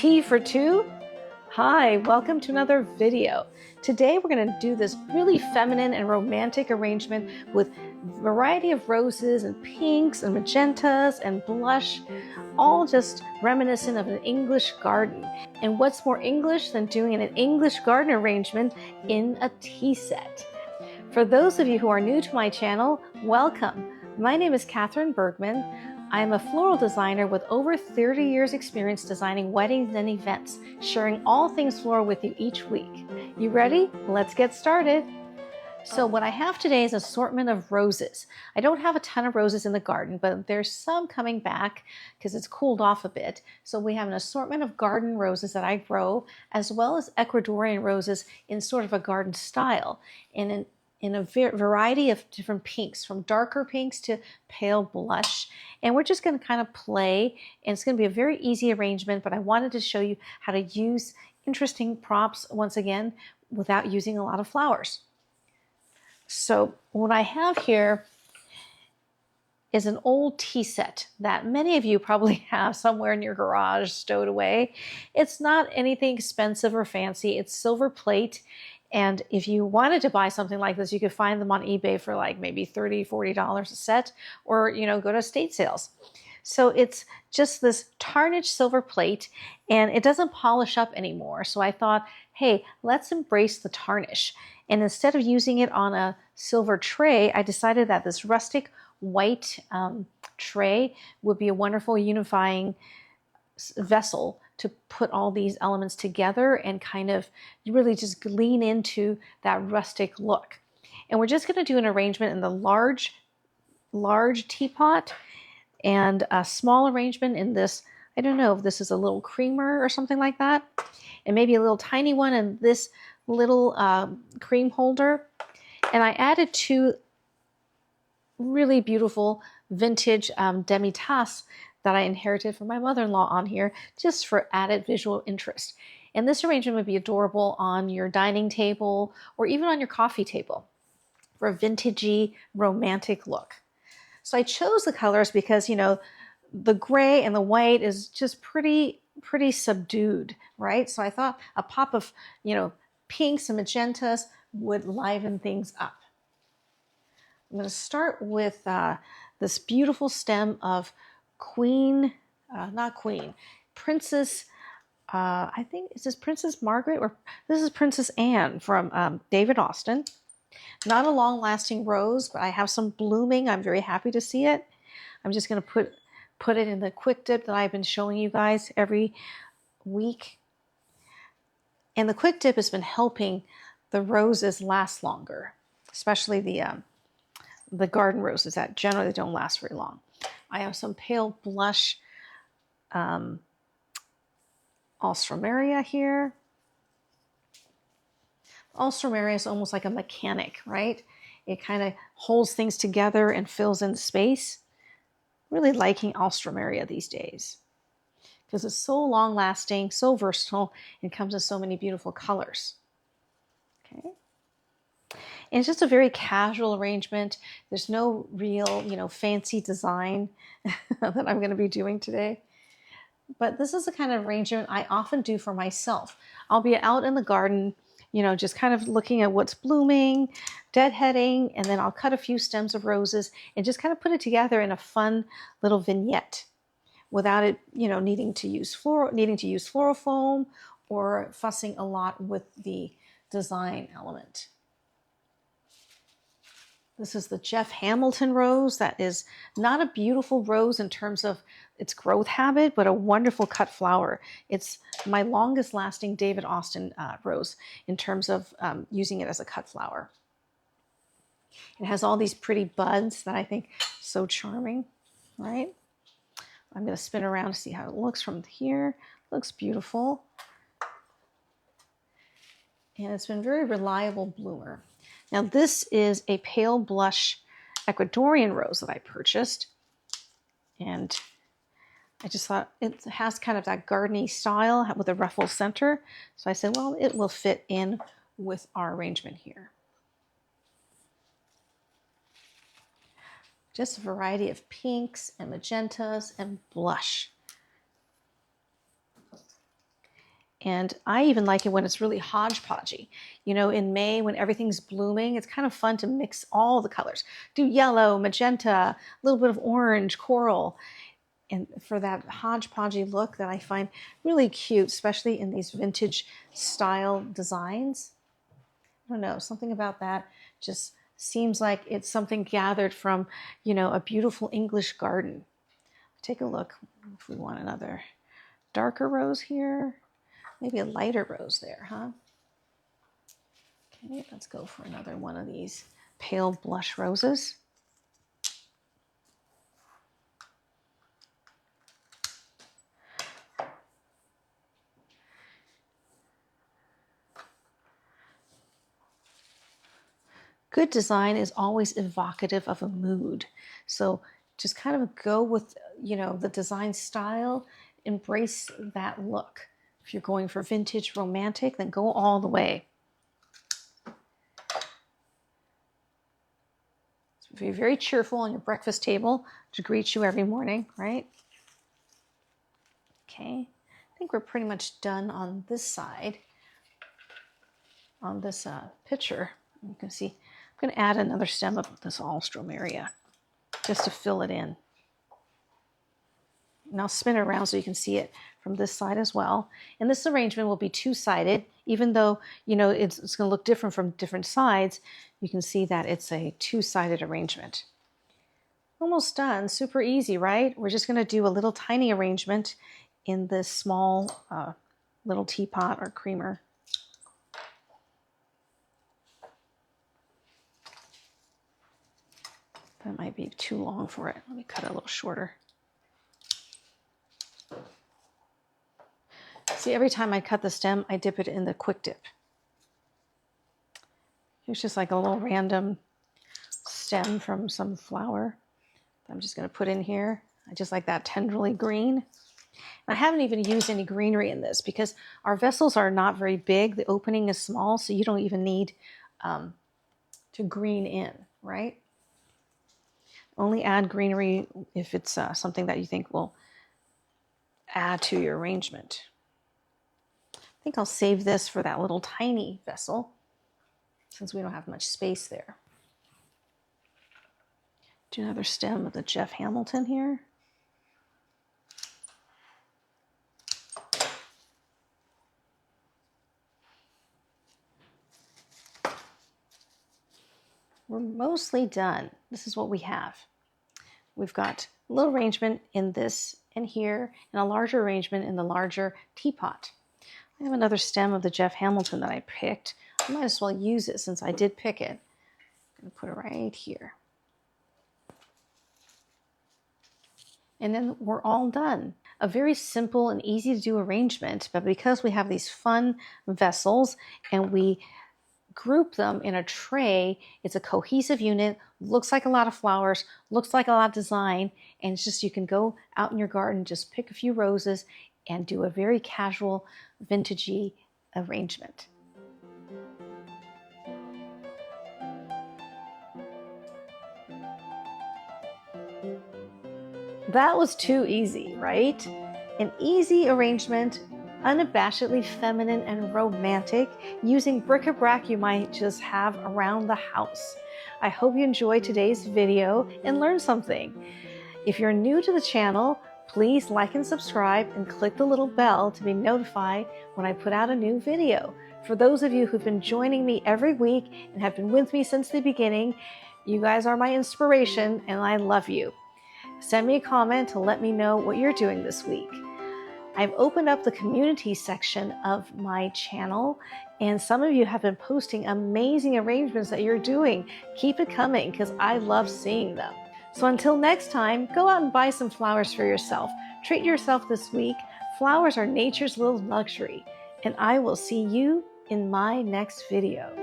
Tea for two? Hi, welcome to another video. Today we're going to do this really feminine and romantic arrangement with a variety of roses and pinks and magentas and blush, all just reminiscent of an English garden. And what's more English than doing an English garden arrangement in a tea set? For those of you who are new to my channel, welcome. My name is Katherine Bergman. I'm a floral designer with over 30 years experience designing weddings and events, sharing all things floral with you each week. You ready? Let's get started. So what I have today is an assortment of roses. I don't have a ton of roses in the garden, but there's some coming back because it's cooled off a bit. So we have an assortment of garden roses that I grow, as well as Ecuadorian roses in sort of a garden style, and in a variety of different pinks, from darker pinks to pale blush. And we're just going to kind of play, and it's going to be a very easy arrangement, but I wanted to show you how to use interesting props, once again, without using a lot of flowers. So what I have here is an old tea set that many of you probably have somewhere in your garage stowed away. It's not anything expensive or fancy. It's silver plate. And if you wanted to buy something like this, you could find them on eBay for like maybe $30, $40 a set, or, go to estate sales. So it's just this tarnished silver plate, and it doesn't polish up anymore. So I thought, hey, let's embrace the tarnish. And instead of using it on a silver tray, I decided that this rustic white tray would be a wonderful unifying vessel to put all these elements together and kind of really just lean into that rustic look. And we're just going to do an arrangement in the large teapot and a small arrangement in this. I don't know if this is a little creamer or something like that, and maybe a little tiny one in this little cream holder. And I added two really beautiful vintage demi-tasse that I inherited from my mother-in-law on here, just for added visual interest. And this arrangement would be adorable on your dining table or even on your coffee table for a vintagey, romantic look. So I chose the colors because, the gray and the white is just pretty subdued, right? So I thought a pop of, pinks and magentas would liven things up. I'm going to start with this beautiful stem of Princess, I think, is this Princess Margaret, or this is Princess Anne from David Austin. Not a long-lasting rose, but I have some blooming. I'm very happy to see it. I'm just going to put it in the quick dip that I've been showing you guys every week. And the quick dip has been helping the roses last longer, especially the garden roses that generally don't last very long. I have some pale blush Alstroemeria here. Alstroemeria is almost like a mechanic, right? It kind of holds things together and fills in space. Really liking Alstroemeria these days because it's so long-lasting, so versatile, and comes in so many beautiful colors. Okay. And it's just a very casual arrangement. There's no real, fancy design that I'm going to be doing today. But this is the kind of arrangement I often do for myself. I'll be out in the garden, just kind of looking at what's blooming, deadheading, and then I'll cut a few stems of roses and just kind of put it together in a fun little vignette without it, needing to use floral foam or fussing a lot with the design element. This is the Jeff Hamilton rose. That is not a beautiful rose in terms of its growth habit, but a wonderful cut flower. It's my longest lasting David Austin rose in terms of using it as a cut flower. It has all these pretty buds that I think so charming, right? I'm going to spin around to see how it looks from here. It looks beautiful. And it's been a very reliable bloomer. Now this is a pale blush Ecuadorian rose that I purchased. And I just thought it has kind of that gardeny style with a ruffled center. So I said, well, it will fit in with our arrangement here. Just a variety of pinks and magentas and blush. And I even like it when it's really hodgepodgey. You know, in May when everything's blooming, it's kind of fun to mix all the colors. Do yellow, magenta, a little bit of orange, coral. And for that hodgepodgey look that I find really cute, especially in these vintage style designs. I don't know, something about that just seems like it's something gathered from, you know, a beautiful English garden. Take a look if we want another darker rose here. Maybe a lighter rose there, huh? Okay, let's go for another one of these pale blush roses. Good design is always evocative of a mood. So just kind of go with, you know, the design style, embrace that look. If you're going for vintage romantic, then go all the way. Be very cheerful on your breakfast table to greet you every morning, right? Okay, I think we're pretty much done on this side, on this picture. You can see, I'm going to add another stem of this alstroemeria just to fill it in. And I'll spin it around so you can see it from this side as well. And this arrangement will be two-sided, even though, you know, it's going to look different from different sides. You can see that it's a two-sided arrangement. Almost done, super easy, right? We're just going to do a little tiny arrangement in this small little teapot or creamer. That might be too long for it. Let me cut it a little shorter. See, every time I cut the stem, I dip it in the quick dip. It's just like a little random stem from some flower. I'm just going to put in here. I just like that tenderly green. And I haven't even used any greenery in this because our vessels are not very big. The opening is small, so you don't even need to green in, right? Only add greenery if it's something that you think will add to your arrangement. I think I'll save this for that little tiny vessel since we don't have much space there. Do another stem of the Jeff Hamilton here. We're mostly done. This is what we have. We've got a little arrangement in this and here, and a larger arrangement in the larger teapot. I have another stem of the Jeff Hamilton that I picked. I might as well use it since I did pick it. I'm going to put it right here. And then we're all done. A very simple and easy to do arrangement, but because we have these fun vessels and we group them in a tray, it's a cohesive unit, looks like a lot of flowers, looks like a lot of design, and it's just, you can go out in your garden, just pick a few roses and do a very casual, vintagey arrangement. That was too easy, right? An easy arrangement, unabashedly feminine and romantic, using bric-a-brac you might just have around the house. I hope you enjoyed today's video and learned something. If you're new to the channel, please like and subscribe and click the little bell to be notified when I put out a new video. For those of you who've been joining me every week and have been with me since the beginning, you guys are my inspiration and I love you. Send me a comment to let me know what you're doing this week. I've opened up the community section of my channel, and some of you have been posting amazing arrangements that you're doing. Keep it coming because I love seeing them. So until next time, go out and buy some flowers for yourself. Treat yourself this week. Flowers are nature's little luxury, and I will see you in my next video.